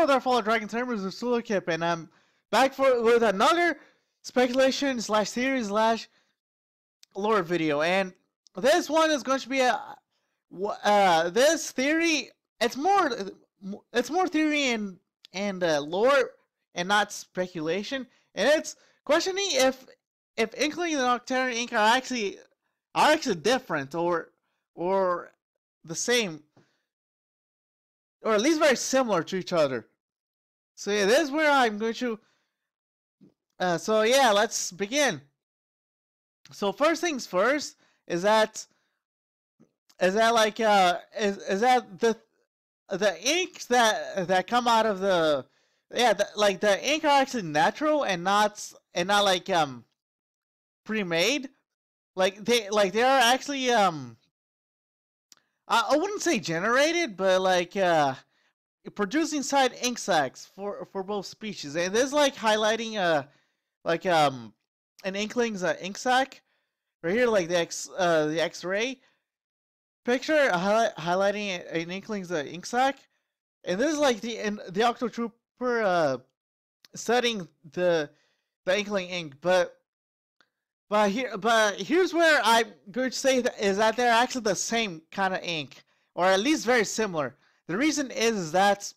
Hello there, fellow Dragon Tamers, it's Sulukip, and I'm back with another speculation slash theory slash lore video. And this one is going to be this theory. It's more theory and lore and not speculation. And it's questioning if Inkling and Octarian ink are actually different or the same, or at least very similar to each other. So yeah, this is where I'm going to. So yeah, let's begin. So first things first is that the inks that come out of the the ink are actually natural and not like pre-made. They are actually I wouldn't say generated, but produced inside ink sacs for both species. And this is like highlighting an Inkling's ink sac right here, like the X-ray picture highlighting an Inkling's ink sac. And this is like the Octo Trooper studying the Inkling ink, but here's where I'm going to say is that they're actually the same kind of ink, or at least very similar. The reason is that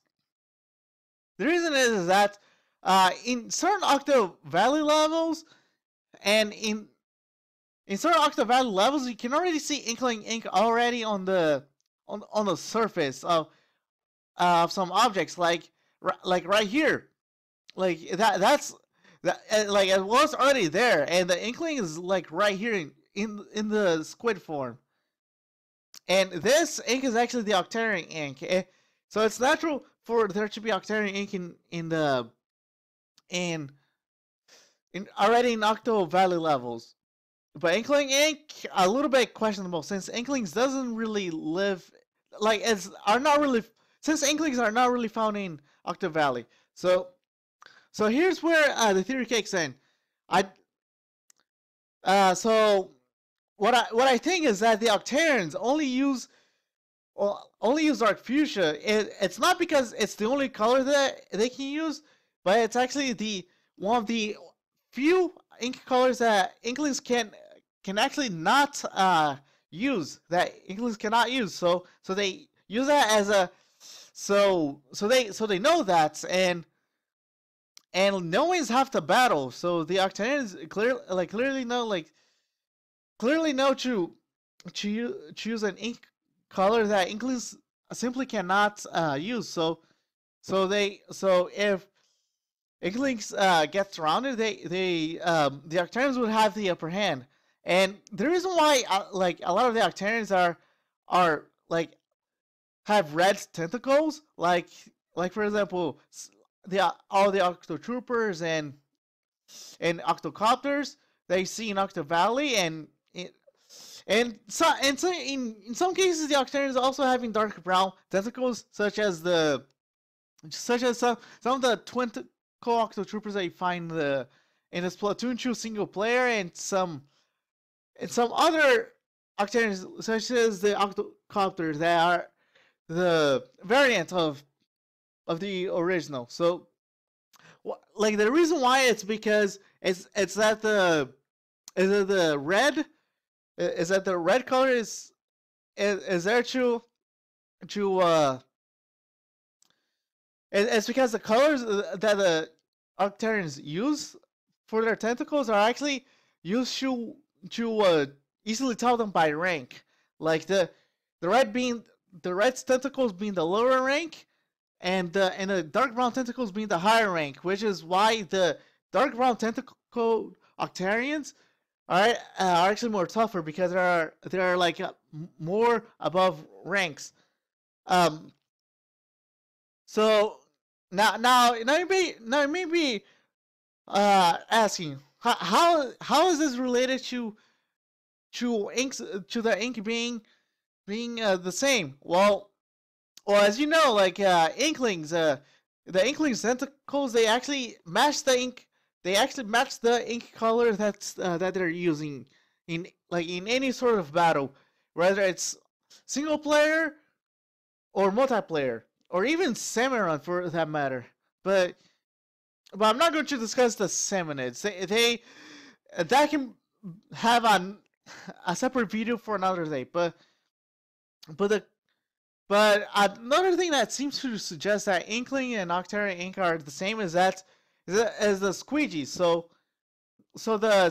in certain Octo Valley levels, and in certain Octo Valley levels, you can already see Inkling ink already on the surface of some objects, like right here, like that's. Like it was already there, and the Inkling is like right here in the squid form. And this ink is actually the Octarian ink, so it's natural for there to be Octarian ink in already in Octo Valley levels. But Inkling ink a little bit questionable, since Inklings doesn't really live since Inklings are not really found in Octo Valley. So here's where the theory kicks in. So what I think is that the Octarians only use Dark Fuchsia. It's not because it's the only color that they can use, but it's actually one of the few ink colors that Inklings can actually not use, that Inklings cannot use. So they use that as a so they know that, and no one's half the battle, so the Octarians clearly know to choose an ink color that Inklings simply cannot use. So if Inklings get surrounded, the Octarians would have the upper hand. And the reason why a lot of the Octarians are have red tentacles, like for example, all the Octo Troopers and Octocopters they see in Octo Valley, and in some cases the Octarians also having dark brown tentacles, such as some of the twin Octo Troopers that you find in the Splatoon 2 single player, and some other Octarians, such as the Octocopters, that are the variant of the original. So the reason why it's because it's that the red color is there to it's because the colors that the Octarians use for their tentacles are actually used to easily tell them by rank, like the red tentacles being the lower rank, and the dark brown tentacles being the higher rank, which is why the dark brown tentacle Octarians are actually more tougher, because there are more above ranks. So now you may be asking how is this related to the ink being the same? Well, as you know, Inklings, the Inklings tentacles, they actually match the ink. They actually match the ink color that they're using in any sort of battle, whether it's single player or multiplayer. or even Semiron for that matter. But I'm not going to discuss the Seminids. They that can have a separate video for another day. But the but another thing that seems to suggest that Inkling and Octarian Ink are the same is that as the squeegee. So the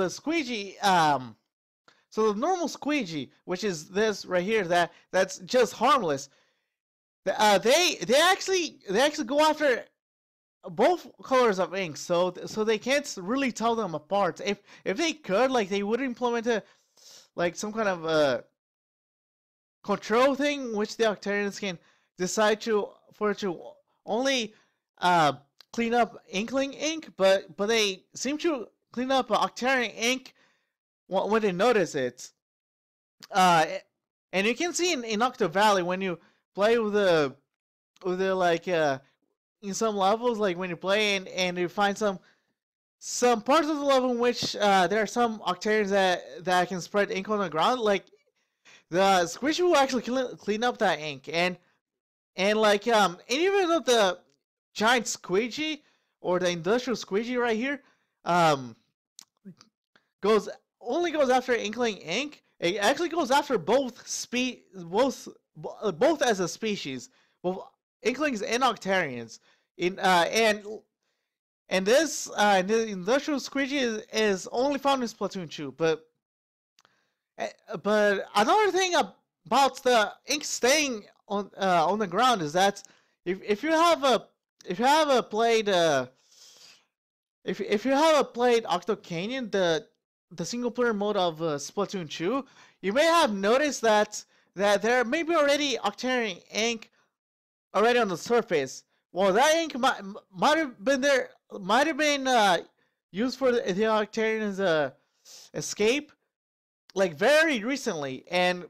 squeegee so the normal squeegee, which is this right here, that's just harmless. They actually go after both colors of ink, so they can't really tell them apart. If they could, like, they would implement like some kind of control thing, which the Octarians can decide to only clean up Inkling ink, but they seem to clean up Octarian ink when they notice it. And you can see in Octo Valley when you play with the like in some levels, like when you play and you find some parts of the level in which there are some Octarians that can spread ink on the ground, like the squishy will actually clean up that ink, and like and even though the giant squeegee or the industrial squeegee right here goes after Inkling ink, it actually goes after both as a species, both Inklings and Octarians. And this the industrial squeegee is only found in Splatoon 2, but another thing about the ink staying on the ground is that if you have played Octo Canyon, the single player mode of Splatoon 2, you may have noticed that there may be already Octarian ink already on the surface. Well, that ink might have been used for the Octarian's escape, like very recently, and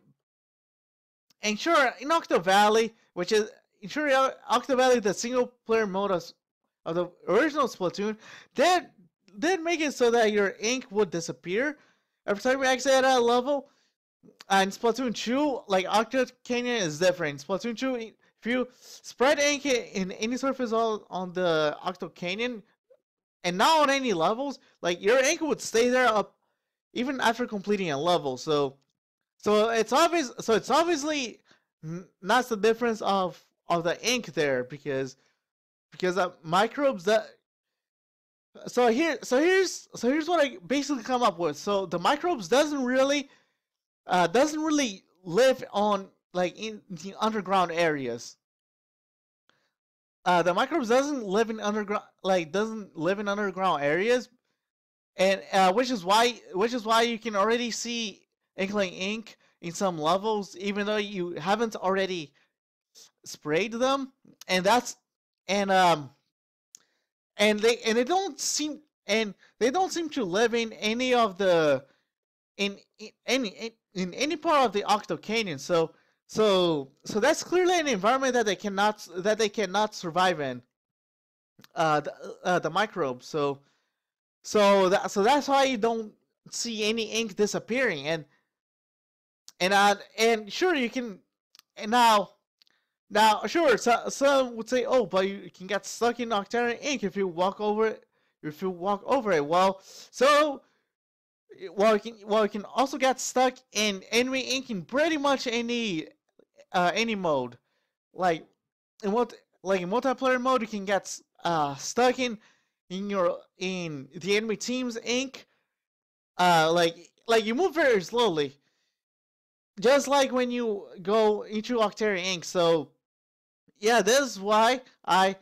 sure, in Octo Valley, Octo Valley, the single player mode of the original Splatoon, did make it so that your ink would disappear every time you exit a level. And Splatoon 2, like Octo Canyon, is different. Splatoon 2, if you spread ink in any surface on the Octo Canyon, and not on any levels, like your ink would stay there up even after completing a level. So it's obviously not the difference of the ink there, because microbes that. So here's what I basically come up with. So the microbes doesn't really live on, like, in the underground areas. The microbes doesn't live in underground areas, and which is why you can already see Inkling ink in some levels, even though you haven't already sprayed them, and that's and they don't seem to live in any of the in any part of the Octo Canyon. So that's clearly an environment that they cannot survive in. The microbes. So that's why you don't see any ink disappearing. And sure, you can. And now sure, some would say, oh, but you can get stuck in Octarian ink if you walk over it. Well, you can also get stuck in enemy ink in pretty much any mode. Like in multiplayer mode, you can get stuck in the enemy team's ink. Like you move very slowly, just like when you go into Octarian ink. So yeah, this is why I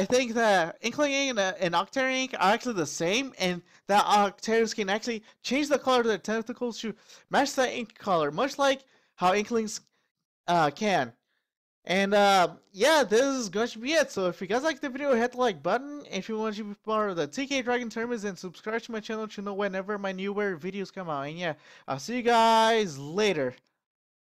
think that Inkling ink and Octarian ink are actually the same, and that Octarians can actually change the color of their tentacles to match the ink color, much like how Inklings can. And yeah, this is going to be it. So if you guys like the video, hit the like button. If you want to be part of the TK Dragon tournaments, then subscribe to my channel to know whenever my newer videos come out. And yeah, I'll see you guys later.